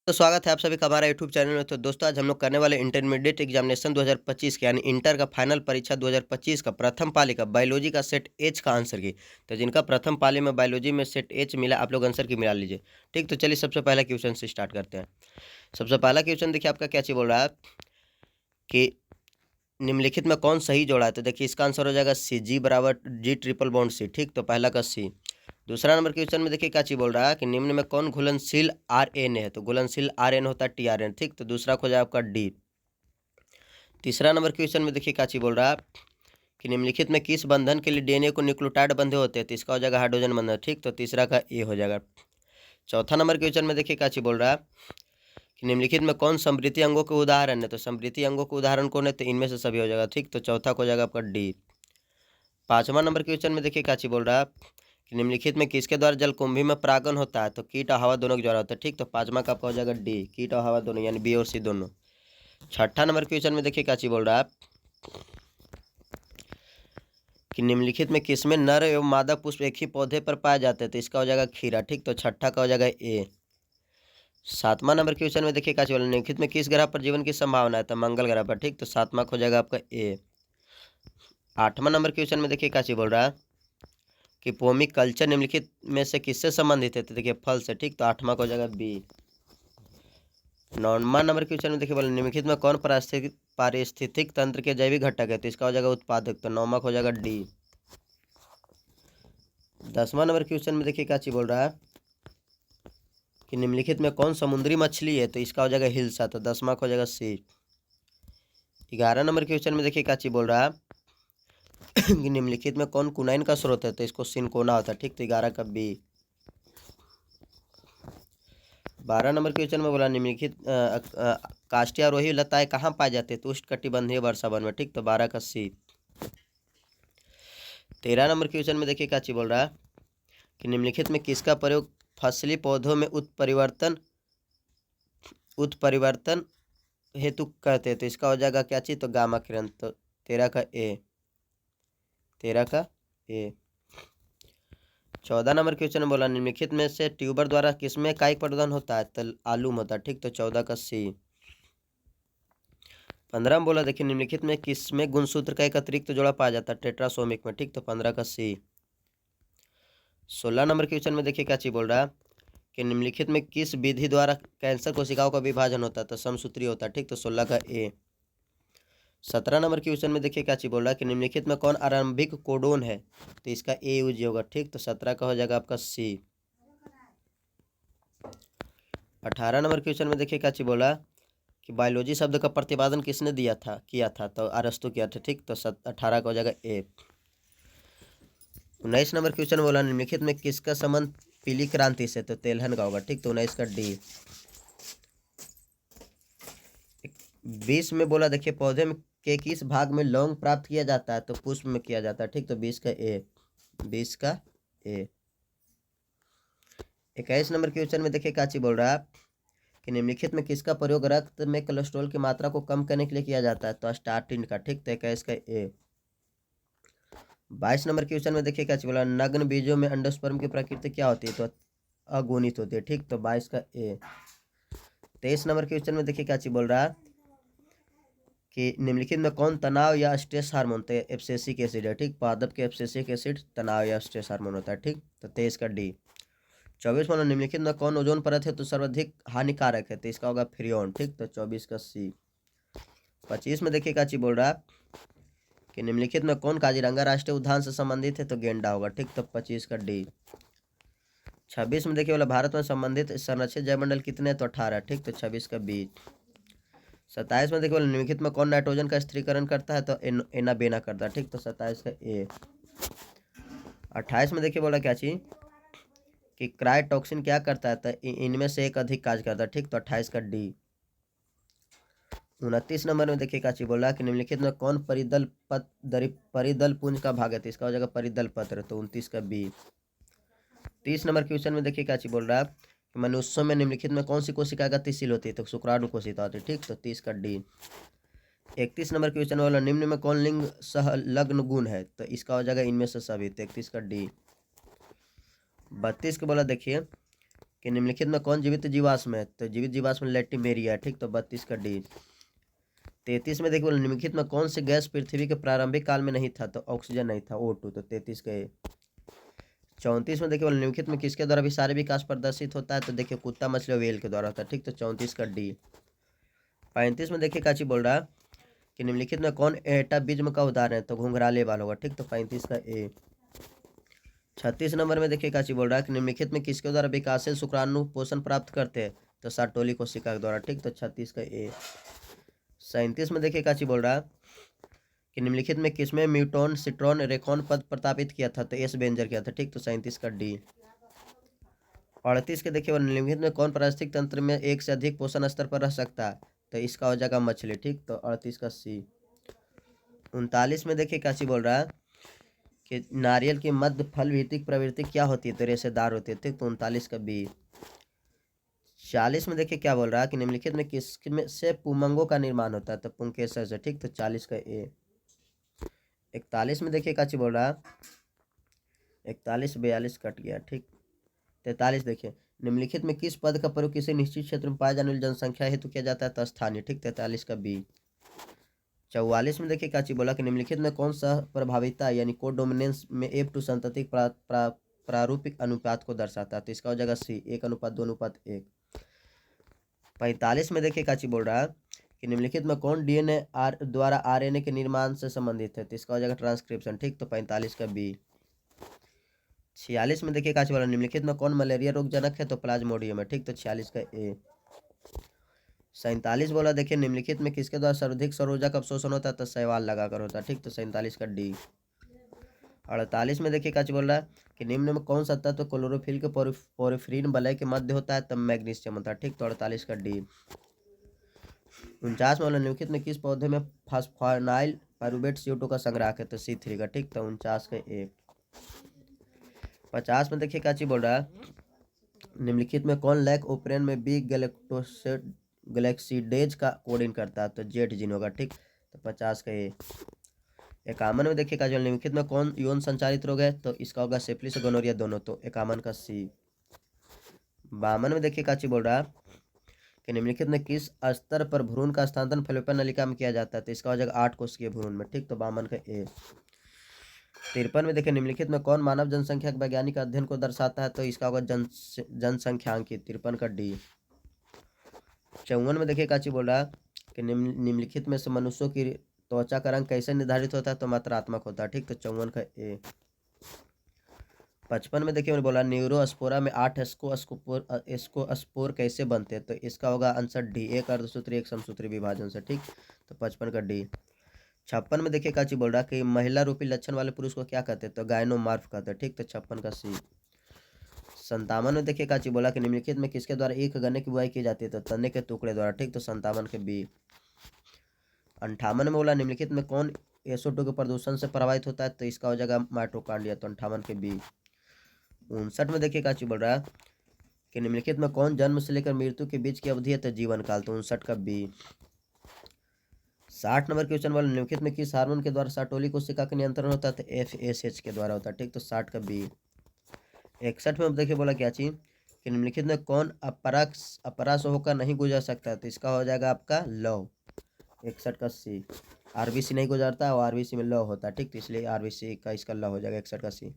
तो स्वागत है आप सभी का हमारा यूट्यूब चैनल में। तो दोस्तों आज हम लोग करने वाले इंटरमीडिएट एग्जामिनेशन 2025 के यानी इंटर का फाइनल परीक्षा 2025 का प्रथम पाली का बायोलॉजी का सेट एच का आंसर की। तो जिनका प्रथम पाली में बायोलॉजी में सेट एच मिला आप लोग आंसर की मिला लीजिए। ठीक, तो चलिए सबसे पहला क्वेश्चन से स्टार्ट करते हैं। सबसे पहला क्वेश्चन देखिए आपका क्या चीज बोल रहा है कि निम्नलिखित में कौन सही जोड़ा है। तो देखिए इसका आंसर हो जाएगा सी, जी बराबर जी ट्रिपल बॉन्ड सी। ठीक, तो पहला का सी। दूसरा नंबर क्वेश्चन में देखिए क्या चीज बोल रहा है कि निम्न में कौन घुलनशील आरएनए है। तो घुलनशील आरएनए होता है टीआरएन। ठीक, तो दूसरा हो जाए आपका डी। तीसरा नंबर क्वेश्चन में देखिए क्या चीज बोल रहा है कि निम्नलिखित में किस बंधन के लिए डीएनए को न्यूक्लियोटाइड बंधे होते हैं। तो इसका हो जाएगा हाइड्रोजन बंधन। ठीक, तो तीसरा का ए हो जाएगा। चौथा नंबर क्वेश्चन में देखिए क्या चीज बोल रहा है कि निम्नलिखित में कौन समृद्धि अंगों के उदाहरण है। तो समृद्धि अंगों के उदाहरण कौन है। तो इनमें से सभी हो जाएगा। ठीक, तो चौथा हो जाएगा आपका डी। पांचवा नंबर क्वेश्चन में देखिए क्या चीज बोल रहा है कि निम्नलिखित में किसके द्वारा जलकुंभी में परागन होता है। तो कीट और हवा दोनों के द्वारा होता है। ठीक, तो पांचवा का आपका हो जाएगा डी, कीट और हवा दोनों यानी बी और सी दोनों। छठा नंबर क्वेश्चन में देखिए क्या चीज बोल रहा है कि निम्नलिखित में किसमें नर एवं मादा पुष्प एक ही पौधे पर पाए जाते हैं। तो इसका हो जाएगा खीरा। ठीक, तो छठा का हो जाएगा ए। सातवां नंबर क्वेश्चन में देखिए क्या चीज बोल रहा है निम्नलिखित में किस ग्रह पर जीवन की संभावना है। तो मंगल ग्रह पर। ठीक, तो सातवां हो जाएगा आपका ए। आठवां नंबर क्वेश्चन में देखिए क्या चीज बोल रहा है कि पोमिक कल्चर निम्नलिखित में से किससे संबंधित है। तो देखिए फल से। ठीक, तो आठवां का हो जाएगा बी। नौवां नंबर क्वेश्चन में देखिए बोले निम्नलिखित में कौन पारिस्थितिक तंत्र के जैविक घटक है। तो इसका हो जाएगा उत्पादक। तो नौवां हो जाएगा डी। 10वां नंबर क्वेश्चन में देखिए क्या चीज बोल रहा है कि निम्नलिखित में कौन समुद्री मछली है। तो इसका हो जाएगा हिल्सा। तो 10वां हो जाएगा सी। 11 नंबर क्वेश्चन में देखिए क्या चीज बोल रहा है कि निम्नलिखित में कौन कुनाइन का स्रोत है। तो इसको सिनकोना होता है। ठीक, तो 11 का बी। 12 नंबर क्वेश्चन में बोला निम्नलिखित काष्ठीय आरोही लताएं कहाँ पाई जाती है। तो उष्णकटिबंधीय वर्षावन में। ठीक, तो 12 का सी। 13 नंबर क्वेश्चन में देखिए क्या चीज बोल रहा है कि निम्नलिखित में किसका प्रयोग फसली पौधों में उत्परिवर्तन हेतु करते हैं। तो इसका हो जाएगा क्या चीज। तो गामा किरण। तो 13 का ए। 13 का ए। 14 नंबर क्वेश्चन में बोला निम्नलिखित में से ट्यूबर द्वारा किसमें कायिक प्रवर्धन होता है। तो आलू में होता है। ठीक, तो 14 का सी। 15 में बोला देखिए निम्नलिखित में किसमें गुणसूत्र का एक अतिरिक्त जोड़ा पाया जाता है। टेट्रासोमिक में। ठीक, तो 15 का सी। 16 नंबर क्वेश्चन में देखिए क्या चीज बोल रहा है कि निम्नलिखित में किस विधि द्वारा कैंसर कोशिकाओं का विभाजन होता है। तो समसूत्री होता है। ठीक, तो 16 का ए। 17 नंबर क्वेश्चन में देखिए क्या चीज बोल रहा है कि निम्नलिखित में कौन आरंभिक कोडोन है। तो इसका ए यूज होगा। ठीक, तो 17 का हो जाएगा आपका सी। 18 नंबर क्वेश्चन में देखिए क्या चीज बोला कि बायोलॉजी शब्द का प्रतिपादन किसने किया था। तो अरस्तु किया था। ठीक, तो 18 का हो जाएगा ए। 19 नंबर क्वेश्चन बोला निम्नलिखित में किसका संबंध पीली क्रांति से। तो तेलहन का होगा। ठीक, तो 19 का डी। 20 में बोला देखिए पौधे में के किस भाग में लौंग प्राप्त किया जाता है। तो पुष्प में किया जाता है। ठीक, तो 20 का ए। 20 का ए। 21 नंबर क्वेश्चन में देखिए क्या चीज बोल रहा है कि निम्नलिखित में किसका प्रयोग रक्त में कोलेस्ट्रॉल की मात्रा को कम करने के लिए किया जाता है। तो स्टार्टिन का। ठीक, तो 21 का ए। 22 नंबर क्वेश्चन में देखिए क्या चीज बोला नग्न बीजों में अंडोस्पर्म की प्रकृति क्या होती है। तो अगुणित होती है। ठीक, तो 22 का ए। 23 नंबर क्वेश्चन में देखिए क्या चीज बोल रहा है कि निम्नलिखित में कौन तनाव या स्ट्रेस हार्मोन। तो एब्सिसिक एसिड है। ठीक, पादप के एब्सिसिक एसिड तनाव या स्ट्रेस हार्मोन होता है। ठीक, तो 23 का डी। 24 में निम्नलिखित में कौन ओजोन परत है तो सर्वाधिक हानिकारक है। तो इसका होगा फ्रियोन। ठीक, तो 24 का सी। 25 में देखिए क्या चीज बोल रहा है कि निम्नलिखित में कौन काजीरंगा राष्ट्रीय उद्यान से संबंधित है। तो गेंडा होगा। ठीक, तो 25 का डी। 26 में देखिए बोला भारत में संबंधित संरक्षित जैवमंडल कितने। तो 18। ठीक, तो 26 का बी। 27 में देखिए बोला निम्नलिखित में कौन नाइट्रोजन का स्थिरीकरण करता है। तो एना बेना करता है। ठीक, तो 27 का ए। 28 में देखिए बोला क्या चीज कि क्रायोटॉक्सिन क्या करता है। तो इनमें से एक अधिक कार्य करता है। ठीक, तो 28 का डी। 29 नंबर में देखिए क्या चीज बोला कि निम्नलिखित में कौन परिदल पुंज का भाग है। तो इसका हो जाएगा परिदल पत्र। तो 29 का बी। 30 नंबर क्वेश्चन में देखिए क्या चीज बोल रहा है कि मनुष्यों में निम्नलिखित में कौन सी कोशिका गतिशील होती है। तो शुक्राणु कोशिका होती है। ठीक, तो 30 का डी। 31 नंबर क्वेश्चन वाला निम्न में कौन लिंग सहलग्न गुण है। तो इसका हो जाएगा इनमें से सभी। तो 31 का डी। 32 के बोला देखिए कि कि निम्नलिखित में कौन जीवित जीवाश्म है? तो जीवित जीवाश्म लैटिमेरिया है, ठीक। तो 32 का डी। 33 में देखिए निम्नलिखित में कौन सी गैस पृथ्वी के प्रारंभिक काल में नहीं था? तो ऑक्सीजन नहीं था, O2। तो 33 का ए। 34 में देखिए निम्नलिखित में किसके द्वारा भी सारे विकास प्रदर्शित होता है? तो देखिए कुत्ता, मछली और व्हेल के द्वारा होता है, ठीक। तो 34 का डी। 35 में देखिए काची बोल रहा कि निम्नलिखित में कौन एटाबिज्म का उदाहरण है? तो घुंघराले बाल होगा, ठीक। तो 35 का ए। 36 नंबर में देखिए काची बोल रहा है कि निम्नलिखित में किसके द्वारा विकासशील शुक्राणु पोषण प्राप्त करते हैं? तो सार्टोली कोशिका के द्वारा, ठीक। तो 36 का ए। 37 में देखिए काची बोल रहा कि निम्नलिखित में किसमें म्यूटोन सिट्रॉन रेखॉन पद प्रतापित किया था? तो एस बेंजर किया था, ठीक। तो 37 का डी। 38 के देखिए निम्नलिखित में कौन पारिस्थितिक तंत्र में एक से अधिक पोषण स्तर पर रह सकता है? तो इसका हो जाएगा मछली, ठीक। तो 38 का सी। 39 में देखिए काची बोल रहा है कि नारियल की मध्य फल भित्तिक प्रवृत्ति क्या होती है? तो रेशेदार होती है, ठीक। तो 39 का बी। 40 में देखिए क्या बोल रहा है कि निम्नलिखित में किसमें से पुमंगों का निर्माण होता है? तो पुंकेसर से, ठीक। तो 40 का ए। 41 में देखिए काची बोल रहा है 41 42 कट गया, ठीक। 43 देखिए निम्नलिखित में किस पद का प्रयोग किसी निश्चित क्षेत्र में पाए जाने वाली जनसंख्या हेतु किया जाता है? तो स्थानीय, ठीक। 43 का बी। 44 में देखिए काची बोला कि निम्नलिखित में कौन सा प्रभाविता यानी कोडोमिनेंस में एफ टू संततिक प्रारूपिक अनुपात को दर्शाता है? तो इसका हो जाएगा सी, 1:2:1। 45 में देखिए काची बोल रहा है कि निम्नलिखित में कौन डीएनए द्वारा आरएनए के निर्माण से संबंधित है? तो इसका हो जाएगा ट्रांसक्रिप्शन, ठीक। तो 45 का बी। 46 में देखिए काची बोला निम्नलिखित में कौन मलेरिया रोगजनक है? तो प्लाज्मोडियम है, ठीक। तो 46 का ए। 47 बोला देखिए निम्नलिखित में किसके द्वारा सर्वाधिक सौर ऊर्जा का अवशोषण होता है? तो शैवाल लगाकर होता है, ठीक। तो 47 का डी। 48 में देखिए काची बोल रहा है कि निम्न में कौन सा तत्व क्लोरोफिल के पोरफिरीन वलय के मध्य होता है? तब मैग्नीशियम होता है, ठीक। तो 48 का डी। 49 में बोला निम्नलिखित में किस पौधे में फास्फोनाइल पाइरुवेट CO2 का संग्रह है? तो C3 का, ठीक। तो 49 का ए। 50 में देखिए काची बोल रहा है निम्नलिखित में कौन लैक ओपरेन में बी गैलेक्सीडेज का कोडिंग करता है? तो जेट जीन होगा, ठीक। तो 50 का ए। 51 में देखिए का जो निम्नलिखित में कौन यौन संचारित रोग है? तो इसका होगा सिफिलिस और गोनोरिया दोनों। तो 51 का सी। 52 में देखिए काची बोल रहा कि निम्नलिखित में किस स्तर पर भ्रूण का स्थानांतरण फैलोपियन नलिका में किया जाता है? तो इसका हो जाएगा 8 कोशिकीय भ्रूण में, ठीक। तो 52 का ए। 53 में देखिए निम्नलिखित में कौन मानव जनसंख्या के वैज्ञानिक अध्ययन को दर्शाता है? तो इसका होगा जनसंख्यांकी, 53 का डी। 54 में देखिए काची बोल रहा कि निम्नलिखित में से मनुष्यों की त्वचा का रंग कैसे निर्धारित होता है? तो मात्रात्मक होता है, ठीक। तो 54 का ए। 55 में देखिए मैंने बोला न्यूरोस्पोरा में 8 एस्कोस्पोर कैसे बनते हैं? तो इसका होगा आंसर डी, एक अर्धसूत्री एक समसूत्री विभाजन से, ठीक। तो 55 का डी। 56 में देखिए काची बोल रहा कि महिला रूपी लक्षण वाले पुरुष को क्या कहते हैं? तो गायनोमार्फ कहते हैं, ठीक। तो 56 का सी। 57 में देखिए काची बोला कि निम्नलिखित में किसके द्वारा एक गन्ने की बुआई की जाती है? तो तने के टुकड़े द्वारा, ठीक। तो 57 के बी। 58 में बोला निम्नलिखित में कौन SO2 के प्रदूषण से प्रभावित होता है? तो इसका हो जाएगा माइटोकॉन्ड्रिया। तो 58 के बी। 59 में देखिए काची बोल रहा है कि निम्नलिखित में कौन जन्म से लेकर मृत्यु के बीच की अवधि है? तो जीवन काल। तो 59 का बी। 60 नंबर क्वेश्चन वाला निम्नलिखित में किस हार्मोन के द्वारा सार्टोली कोशिका का नियंत्रण होता है? तो FSH के द्वारा होता है, ठीक। तो 60 का बी। 61 में देखिए बोला क्या चीज कि निम्नलिखित में कौन अपरा से होकर नहीं गुजर सकता? तो इसका हो जाएगा आपका लव। 61 का सी। RBC नहीं गुजरता और RBC में लव होता है, ठीक। तो इसलिए RBC का इसका लव हो जाएगा, 61 का सी।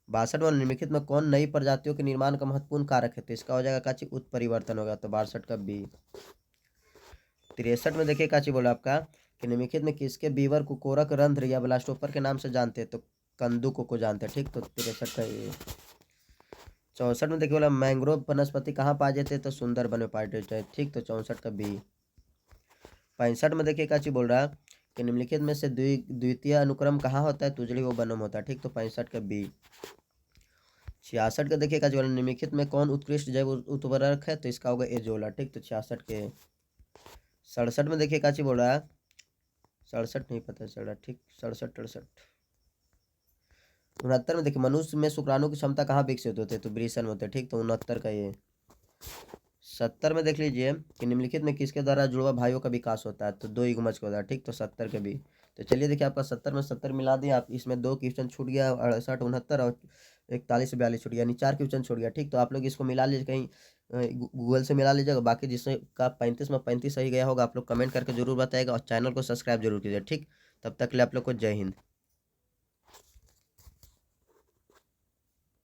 62 में निम्नलिखित में कौन नई प्रजातियों के निर्माण का महत्वपूर्ण कारक है? तो इसका हो जाएगा काची उत्परिवर्तन होगा। तो 62 का बी। 63 में देखिए काची बोला आपका कि निम्नलिखित में किसके बीवर को कोरक रंध्र या ब्लास्टोपर के नाम से जानते हैं? तो कंदुकों को जानते हैं, ठीक। तो 63 का ए। 64 में देखिए बोला मैंग्रोव वनस्पति कहाँ पाए जाते हैं? तो सुंदरबन में पाए जाते हैं, ठीक। तो 64 का बी। 65 में देखिए काची बोल रहा कि निम्नलिखित में से द्वितीय अनुक्रम कहाँ होता है? तो उजली वो बनम होता है, ठीक। तो 65 का बी। 66 का देखिए काची बोला निम्नलिखित में कौन उत्कृष्ट जैव उर्वरक है? तो इसका होगा एजोला, ठीक। तो 66 के। 67 में देखिए काची बोल रहा 67 नहीं पता चला, ठीक। 67 68। 69 में देखिए मनुष्य में शुक्राणु की क्षमता कहाँ विकसित होते हैं? तो वृषण में होते हैं, ठीक। तो 69 का ये। 70 में देख लीजिए कि निम्नलिखित में किसके द्वारा जुड़वा भाइयों का विकास होता है? तो दो युग्मज का होता है, ठीक। तो 70 के भी। तो चलिए देखिए आपका 70 में 70 मिला दिए आप, इसमें 2 क्वेश्चन छूट गया, 68 69 और 41 से 42 छूट गया, यानी 4 क्वेश्चन छूट गया। ठीक, तो आप लोग इसको मिला लीजिए, कहीं गूगल से मिला लीजिएगा। बाकी जिसका 35 में 35 सही गया होगा, आप लोग कमेंट करके जरूर बताएगा और चैनल को सब्सक्राइब जरूर कीजिए। ठीक, तब तक के लिए आप लोग को जय हिंद।